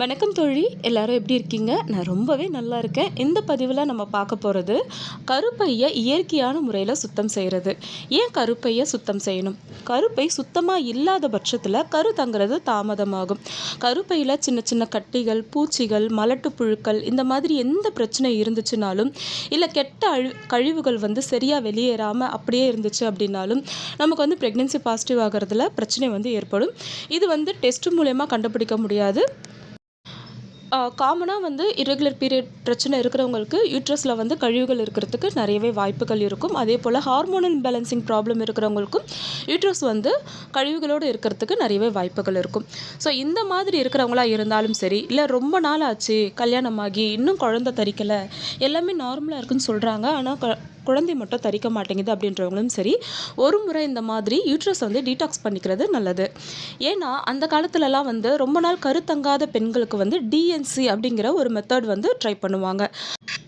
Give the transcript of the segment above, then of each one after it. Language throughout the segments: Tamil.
வணக்கம் தோழி, எல்லாரும் எப்படி இருக்கீங்க? நான் ரொம்பவே நல்லா இருக்கேன். இந்த பதிவில் நம்ம பார்க்க போகிறது கருப்பையை இயற்கையான முறையில் சுத்தம் செய்கிறது. ஏன் கருப்பையை சுத்தம் செய்யணும்? கருப்பை சுத்தமாக இல்லாத பட்சத்தில் கரு தங்குறது தாமதமாகும். கருப்பையில் சின்ன சின்ன கட்டிகள், பூச்சிகள், மலட்டு புழுக்கள் இந்த மாதிரி எந்த பிரச்சனை இருந்துச்சுனாலும், இல்லை கெட்ட கழிவுகள் சரியாக வெளியேறாமல் அப்படியே இருந்துச்சு அப்படின்னாலும் நமக்கு ப்ரெக்னென்சி பாசிட்டிவ் ஆகிறதுல பிரச்சனை ஏற்படும். இது டெஸ்ட் மூலயமா கண்டுபிடிக்க முடியாது. காமனாக இரெகுலர் பீரியட் பிரச்சனை இருக்கிறவங்களுக்கு யூட்ரஸில் கழிவுகள் இருக்கிறதுக்கு நிறையவே வாய்ப்புகள் இருக்கும். அதே போல் ஹார்மோனல் இம்பேலன்சிங் ப்ராப்ளம் இருக்கிறவங்களுக்கும் யூட்ரஸ் கழிவுகளோடு இருக்கிறதுக்கு நிறையவே வாய்ப்புகள் இருக்கும். ஸோ இந்த மாதிரி இருக்கிறவங்களா இருந்தாலும் சரி, இல்லை ரொம்ப நாள் ஆச்சு கல்யாணமாகி இன்னும் குழந்தை தரிக்கலை, எல்லாமே நார்மலாக இருக்குன்னு சொல்கிறாங்க, ஆனால் குழந்தை மட்டும் தரிக்க மாட்டேங்குது அப்படின்றவங்களும் சரி, ஒரு முறை இந்த மாதிரி யூட்ரஸ் டீடாக்ஸ் பண்ணிக்கிறது நல்லது. ஏன்னா அந்த காலத்துலலாம் ரொம்ப நாள் கருத்தங்காத பெண்களுக்கு டிஎன்சி அப்படிங்கிற ஒரு மெத்தட் ட்ரை பண்ணுவாங்க.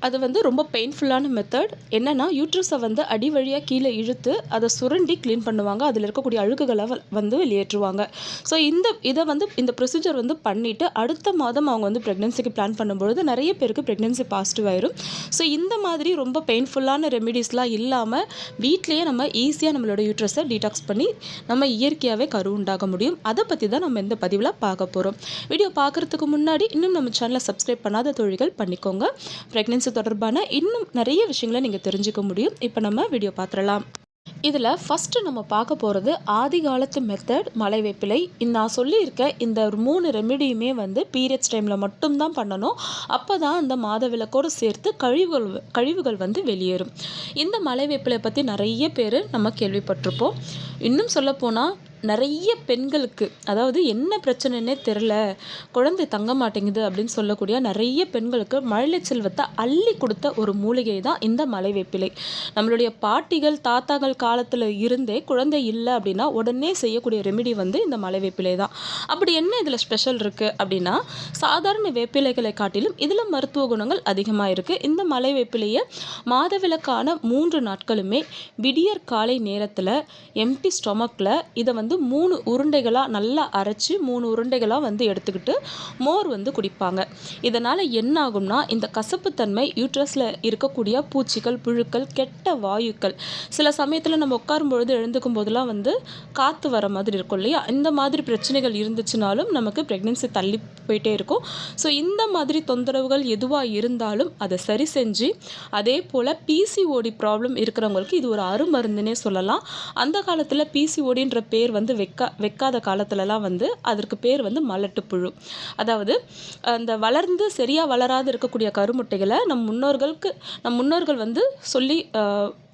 அது ரொம்ப பெயின்ஃபுல்லான மெத்தட். என்னென்னா யூட்ரஸை அடி வழியாக கீழே இழுத்து அதை சுரண்டி க்ளீன் பண்ணுவாங்க. அதில் இருக்கக்கூடிய அழுகுகளை வெளியேற்றுவாங்க. ஸோ இதை இந்த ப்ரொசீஜர் பண்ணிவிட்டு அடுத்த மாதம் அவங்க ப்ரெக்னென்சிக்கு பிளான் பண்ணும்பொழுது நிறைய பேருக்கு ப்ரெக்னென்சி பாசிட்டிவ் ஆயிரும். ஸோ இந்த மாதிரி ரொம்ப பெயின்ஃபுல்லான ரெமிடிஸ்லாம் இல்லாமல் வீட்டிலேயே நம்ம ஈஸியாக நம்மளோட யூட்ரஸை டீடாக்ஸ் பண்ணி நம்ம இயற்கையாகவே கரு உண்டாக முடியும். அதை பற்றி தான் நம்ம இந்த பதிவில் பார்க்க போகிறோம். வீடியோ பார்க்குறதுக்கு முன்னாடி இன்னும் நம்ம சேனலை சப்ஸ்கிரைப் பண்ணாத தோழிகள் பண்ணிக்கோங்க. ப்ரெக்னென்சி தொடர்பான இன்னும் நிறைய விஷயங்களை நீங்கள் தெரிஞ்சுக்க முடியும். இப்போ நம்ம வீடியோ பார்த்துடலாம். இதில் ஃபஸ்ட்டு நம்ம பார்க்க போகிறது ஆதி காலத்து மெத்தட் மலை வேப்பிலை. நான் சொல்லியிருக்க இந்த 3 ரெமிடியுமே பீரியட்ஸ் டைமில் மட்டும்தான் பண்ணணும். அப்போ தான் அந்த மாத விளக்கோடு சேர்த்து கழிவுகள் வெளியேறும். இந்த மலை வேப்பிலை பற்றி நிறைய பேர் நம்ம கேள்விப்பட்டிருப்போம். இன்னும் சொல்லப்போனால் நிறைய பெண்களுக்கு, அதாவது என்ன பிரச்சனைன்னே தெரில, குழந்தை தங்க மாட்டேங்குது அப்படின்னு சொல்லக்கூடிய நிறைய பெண்களுக்கு மழலை செல்வத்தை அள்ளி கொடுத்த ஒரு மூலிகை தான் இந்த மலை வேப்பிலை. நம்மளுடைய பாட்டிகள் தாத்தாக்கள் காலத்தில் இருந்தே குழந்தை இல்லை அப்படின்னா உடனே செய்யக்கூடிய ரெமிடி இந்த மலை வேப்பிலை தான். அப்படி என்ன இதில் ஸ்பெஷல் இருக்குது அப்படின்னா, சாதாரண வேப்பிலைகளை காட்டிலும் இதில் மருத்துவ குணங்கள் அதிகமாக இருக்குது. இந்த மலை வேப்பிலையை மாதவிலக்கான 3 நாட்களுமே விடியற் காலை நேரத்தில் எம்டி ஸ்டொமக்கில் இதை 3 உருண்டைகளாக நல்லா அரைச்சி 3 உருண்டைகளாக எடுத்துக்கிட்டு மோர் குடிப்பாங்க. இதனால் என்ன ஆகும்னா, இந்த கசப்புத்தன்மை யூட்ரஸில் இருக்கக்கூடிய பூச்சிகள், புழுக்கள், கெட்ட வாயுக்கள், சில சமயத்தில் நம்ம உட்காரும் பொழுது எழுந்துக்கும் போதெல்லாம் காற்று வர மாதிரி இருக்கும் இல்லையா, இந்த மாதிரி பிரச்சனைகள் இருந்துச்சுனாலும் நமக்கு ப்ரெக்னென்சி தள்ளி போயிட்டே இருக்கும். ஸோ இந்த மாதிரி தொந்தரவுகள் எதுவாக இருந்தாலும் அதை சரி செஞ்சு, அதே போல் பிசிஓடி ப்ராப்ளம் இருக்கிறவங்களுக்கு இது ஒரு அருமருந்துன்னே சொல்லலாம். அந்த காலத்தில் பிசிஓடின்ற பேர் வைக்காத காலத்துலலாம் அதற்கு பேர் மலட்டு புழு. அதாவது அந்த வளர்ந்து சரியாக வளராது இருக்கக்கூடிய கருமுட்டைகளை நம் முன்னோர்கள் சொல்லி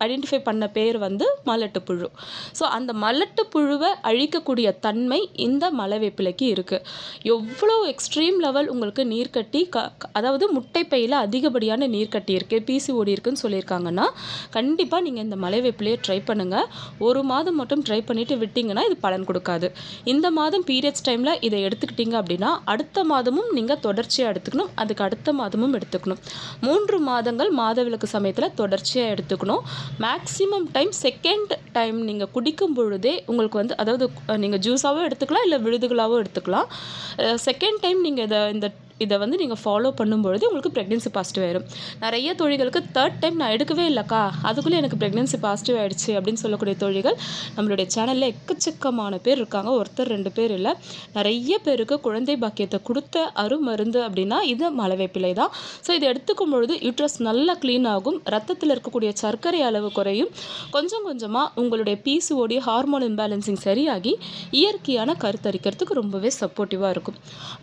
ஐடென்டிஃபை பண்ண பேர் மலட்டு புழு. ஸோ அந்த மலட்டு புழுவை அழிக்கக்கூடிய தன்மை இந்த மலை வேப்பிலைக்கு இருக்குது. எவ்வளோ எக்ஸ்ட்ரீம் லெவல் உங்களுக்கு நீர்க்கட்டி, அதாவது முட்டைப்பையில் அதிகப்படியான நீர்க்கட்டி இருக்குது, பிசிஓடி இருக்குன்னு சொல்லியிருக்காங்கன்னா கண்டிப்பாக நீங்கள் இந்த மலை வேப்பிலையை ட்ரை பண்ணுங்கள். 1 மாதம் மட்டும் ட்ரை பண்ணிவிட்டு விட்டிங்கன்னா இது பலன் கொடுக்காது. இந்த மாதம் பீரியட்ஸ் டைமில் இதை எடுத்துக்கிட்டிங்க அப்படின்னா அடுத்த மாதமும் நீங்கள் தொடர்ச்சியாக எடுத்துக்கணும், அதுக்கு அடுத்த மாதமும் எடுத்துக்கணும். 3 மாதங்கள் மாதவிலக்கு சமயத்தில் தொடர்ச்சியாக எடுத்துக்கணும். மேக்ஸிமம் டைம் செகண்ட் டைம் நீங்கள் குடிக்கும் பொழுதே உங்களுக்கு அதாவது நீங்கள் ஜூஸாகவும் எடுத்துக்கலாம், இல்லை விழுதுகளாகவும் எடுத்துக்கலாம். செகண்ட் டைம் நீங்கள் இதை நீங்கள் ஃபாலோ பண்ணும்பொழுது உங்களுக்கு ப்ரெக்னென்சி பாசிட்டிவ் ஆயிடும். நிறைய தோழிகளுக்கு 3rd டைம் நான் எடுக்கவே இல்லைக்கா, அதுக்குள்ளே எனக்கு ப்ரெக்னென்சி பாசிட்டிவ் ஆகிடுச்சு அப்படின்னு சொல்லக்கூடிய தோழிகள் நம்மளுடைய சேனலில் எக்கச்சக்கமான பேர் இருக்காங்க. ஒருத்தர் 2 பேர் இல்லை, நிறைய பேருக்கு குழந்தை பாக்கியத்தை கொடுத்த அருமருந்து அப்படின்னா இது மலை வேப்பிலை தான். ஸோ இதை எடுத்துக்கும் பொழுது யூட்ரஸ் நல்லா க்ளீன் ஆகும், ரத்தத்தில் இருக்கக்கூடிய சர்க்கரை அளவு குறையும், கொஞ்சம் கொஞ்சமாக உங்களுடைய பிசிஓடி ஹார்மோன் இம்பேலன்சிங் சரியாகி இயற்கையான கருத்தரிக்கிறதுக்கு ரொம்பவே சப்போர்ட்டிவாக இருக்கும்.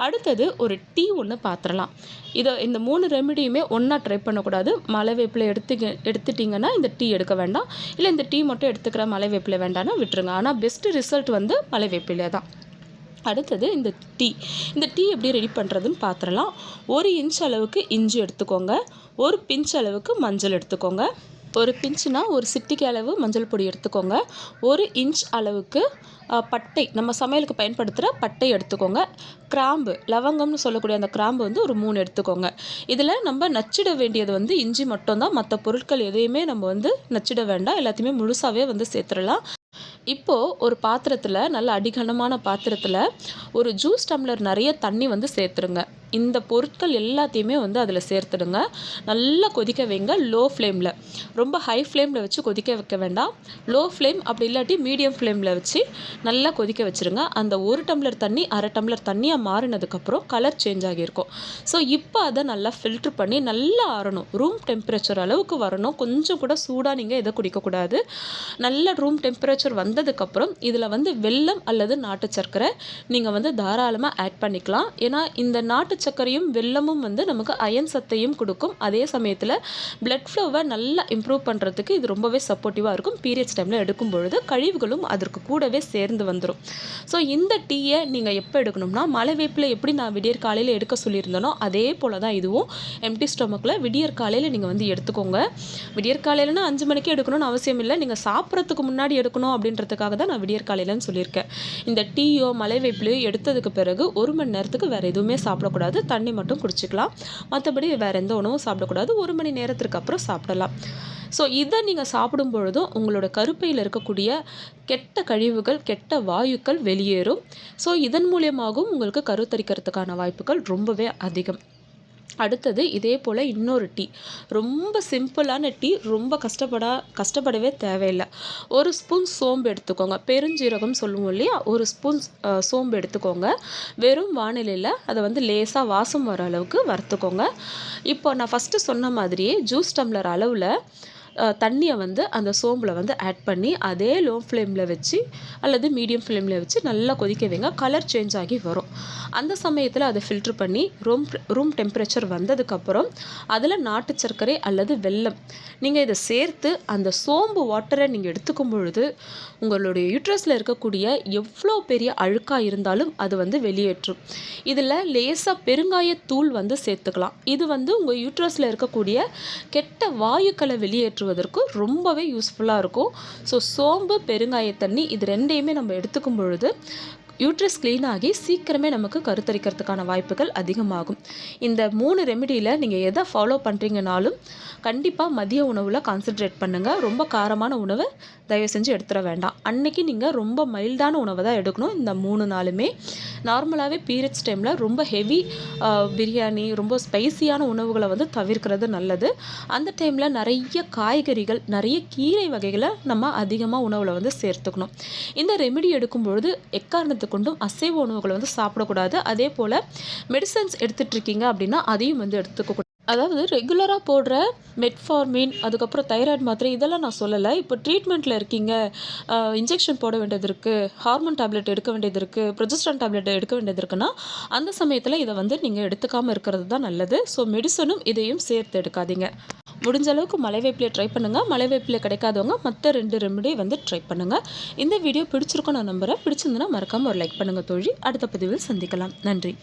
அடுத்தது ஒரு டீ ஒன்று பார்த்துடலாம். இந்த 3 ரெமிடியுமே ஒன்றா ட்ரை பண்ணக்கூடாது. மலை வேப்பிலை எடுத்துட்டிங்கன்னா இந்த டீ எடுக்க வேண்டாம், இல்லை இந்த டீ மட்டும் எடுத்துக்கிற மலை வேப்பிலை வேண்டாம்னா விட்டுருங்க. ஆனால் பெஸ்ட்டு ரிசல்ட் மலை வேப்பிலை தான். அடுத்தது இந்த டீ எப்படி ரெடி பண்ணுறதுன்னு பார்த்துடலாம். 1 இன்ச் அளவுக்கு இஞ்சி எடுத்துக்கோங்க, 1 பிஞ்ச் அளவுக்கு மஞ்சள் எடுத்துக்கோங்க, 1 பிஞ்சுனா 1 சிட்டிகை அளவு மஞ்சள் பொடி எடுத்துக்கோங்க, 1 இன்ச் அளவுக்கு பட்டை, நம்ம சமையலுக்கு பயன்படுத்துகிற பட்டை எடுத்துக்கோங்க, கிராம்பு, லவங்கம்னு சொல்லக்கூடிய அந்த கிராம்பு ஒரு 3 எடுத்துக்கோங்க. இதில் நம்ம நச்சிட வேண்டியது இஞ்சி மட்டும்தான், மற்ற பொருட்கள் எதையுமே நம்ம நச்சிட வேண்டாம், எல்லாத்தையுமே முழுசாகவே சேர்த்துடலாம். இப்போது ஒரு பாத்திரத்தில், நல்ல அடிகனமான பாத்திரத்தில் ஒரு ஜூஸ் டம்ளர் நிறைய தண்ணி சேர்த்துருங்க. இந்த பொருட்கள் எல்லாத்தையுமே வந்து அதில் சேர்த்துடுங்க. நல்லா கொதிக்க வைங்க லோ ஃப்ளேமில். ரொம்ப ஹை ஃப்ளேமில் வச்சு கொதிக்க வைக்க வேண்டாம். லோ ஃப்ளேம் அப்படி இல்லாட்டி மீடியம் ஃப்ளேமில் வச்சு நல்லா கொதிக்க வச்சுருங்க. அந்த 1 டம்ளர் தண்ணி அரை டம்ளர் தண்ணியாக மாறினதுக்கப்புறம் கலர் சேஞ்ச் ஆகியிருக்கும். ஸோ இப்போ அதை நல்லா ஃபில்ட்ரு பண்ணி நல்லா ஆறணும். ரூம் டெம்பரேச்சர் அளவுக்கு வரணும். கொஞ்சம் கூட சூடாக நீங்கள் இதை குடிக்கக்கூடாது. நல்ல ரூம் டெம்பரேச்சர் வந்ததுக்கப்புறம் இதில் வந்து வெல்லம் அல்லது நாட்டு சர்க்கரை நீங்கள் வந்து தாராளமாக ஆட் பண்ணிக்கலாம். ஏன்னா இந்த நாட்டு சர்க்கரையும் வெல்லமும் வந்து நமக்கு அயன் சத்தையும் கொடுக்கும். அதே சமயத்தில் பிளட் ஃப்ளோவை நல்லா இம்ப்ரூவ் பண்ணுறதுக்கு இது ரொம்பவே சப்போர்ட்டிவாக இருக்கும். பீரியட்ஸ் டைமில் எடுக்கும் பொழுது கழிவுகளும் அதற்கு கூடவே சேர்ந்து வந்துடும். ஸோ இந்த டீயை நீங்கள் எப்போ எடுக்கணும்னா மலை வேப்பிலை எப்படி நான் விடியற் காலையில் எடுக்க சொல்லியிருந்தேனோ அதே போல் தான் இதுவும் எம்டி ஸ்டொமக்கில் விடியற் காலையில் நீங்கள் வந்து எடுத்துக்கோங்க. விடியற் காலையிலனா 5 மணிக்கு எடுக்கணும்னு அவசியம் இல்லை. நீங்கள் சாப்பிட்றதுக்கு முன்னாடி எடுக்கணும் அப்படின்றதுக்காக தான் நான் விடியற் காலையிலன்னு சொல்லியிருக்கேன். இந்த டீயோ மலை வேப்பிலையோ எடுத்ததுக்கு பிறகு 1 மணி நேரத்துக்கு வேறு எதுவுமே சாப்பிடக்கூடாது. தண்ணி மட்டும் குடிச்சிக்கலாம். மற்றபடி வேறு எந்த உணவும் சாப்பிடக்கூடாது. 1 மணி நேரத்திற்கு அப்புறம் சாப்பிடலாம். ஸோ இதை நீங்கள் சாப்பிடும் பொழுதும் உங்களோட கருப்பையில் இருக்கக்கூடிய கெட்ட கழிவுகள் கெட்ட வாயுக்கள் வெளியேறும். ஸோ இதன் மூலியமாகவும் உங்களுக்கு கருத்தரிக்கிறதுக்கான வாய்ப்புகள் ரொம்பவே அதிகம். அடுத்தது இதே போல் இன்னொரு டீ, ரொம்ப சிம்பிளான டீ, ரொம்ப கஷ்டப்படவே தேவையில்லை. 1 ஸ்பூன் சோம்பு எடுத்துக்கோங்க. பெருஞ்சீரகம் சொல்லுவோம் இல்லையா, 1 ஸ்பூன் சோம்பு எடுத்துக்கோங்க. வெறும் வானிலையில் அதை வந்து லேசாக வாசம் வர அளவுக்கு வறுத்துக்கோங்க. இப்போ நான் ஃபஸ்ட்டு சொன்ன மாதிரியே ஜூஸ் டம்ளர் அளவில் தண்ணியை வந்து அந்த சோம்பில் வந்து ஆட் பண்ணி அதே லோ ஃப்ளேமில் வச்சு அல்லது மீடியம் ஃப்ளேமில் வச்சு நல்லா கொதிக்க வைங்க. கலர் சேஞ்ச் ஆகி வரும். அந்த சமயத்தில் அதை ஃபில்ட்ரு பண்ணி ரூம் டெம்பரேச்சர் வந்ததுக்கப்புறம் அதில் நாட்டு சர்க்கரை அல்லது வெல்லம் நீங்கள் இதை சேர்த்து அந்த சோம்பு வாட்டரை நீங்கள் எடுத்துக்கும் பொழுது உங்களுடைய யூட்ரஸில் இருக்கக்கூடிய எவ்வளோ பெரிய அழுக்காக இருந்தாலும் அது வந்து வெளியேற்றும். இதில் லேசாக பெருங்காயத்தூள் வந்து சேர்த்துக்கலாம். இது வந்து உங்கள் யூட்ரஸில் இருக்கக்கூடிய கெட்ட வாயுக்களை வெளியேற்றுவதற்கு ரொம்பவே யூஸ்ஃபுல்லாக இருக்கும். ஸோ சோம்பு பெருங்காய தண்ணி இது ரெண்டையுமே நம்ம எடுத்துக்கும் பொழுது யூட்ரஸ் க்ளீன் ஆகி சீக்கிரமே நமக்கு கருத்தரிக்கிறதுக்கான வாய்ப்புகள் அதிகமாகும். இந்த 3 ரெமிடியில் நீங்கள் எதை ஃபாலோ பண்ணுறீங்கனாலும் கண்டிப்பாக மதிய உணவில் கான்சென்ட்ரேட் பண்ணுங்கள். ரொம்ப காரமான உணவை தயவு செஞ்சு எடுத்துட வேண்டாம். அன்னைக்கு நீங்கள் ரொம்ப மைல்டான உணவை தான் எடுக்கணும். இந்த 3 நாளுமே நார்மலாகவே பீரியட்ஸ் டைமில் ரொம்ப ஹெவி பிரியாணி ரொம்ப ஸ்பைசியான உணவுகளை வந்து தவிர்க்கிறது நல்லது. அந்த டைமில் நிறைய காய்கறிகள் நிறைய கீரை வகைகளை நம்ம அதிகமாக உணவில் வந்து சேர்த்துக்கணும். இந்த ரெமிடி எடுக்கும் பொழுது எக்காரணத்துக்கு கொண்டும் அசைவ உணவுகளை வந்து சாப்பிடக்கூடாது. அதே போல் மெடிசன்ஸ் எடுத்துகிட்டு இருக்கீங்க அப்படின்னா அதையும் வந்து எடுத்துக்கக்கூடாது. அதாவது ரெகுலராக போடுற மெட்ஃபார்மின் அதுக்கப்புறம் தைராய்டு மாத்திரை இதெல்லாம் நான் சொல்லலை. இப்போ ட்ரீட்மெண்ட்டில் இருக்கீங்க, இன்ஜெக்ஷன் போட வேண்டியது இருக்குது, ஹார்மோன் டேப்லெட் எடுக்க வேண்டியது இருக்குது, ப்ரொஜெஸ்ட்ரான் டேப்லெட் எடுக்க வேண்டியது இருக்குன்னா அந்த சமயத்தில் இதை வந்து நீங்கள் எடுத்துக்காமல் இருக்கிறது தான் நல்லது. ஸோ மெடிசனும் இதையும் சேர்த்து எடுக்காதீங்க. முடிஞ்ச அளவுக்கு மலைவேப்பிலையை ட்ரை பண்ணுங்கள். மலைவேப்பிலை கிடைக்காதவங்க மற்ற 2 ரெமிடி வந்து ட்ரை பண்ணுங்கள். இந்த வீடியோ பிடிச்சிருக்கும் நான் நம்புகிறேன். பிடிச்சிருந்துன்னா மறக்காமல் ஒரு லைக் பண்ணுங்கள் தோழி. அடுத்த பதிவில் சந்திக்கலாம். நன்றி.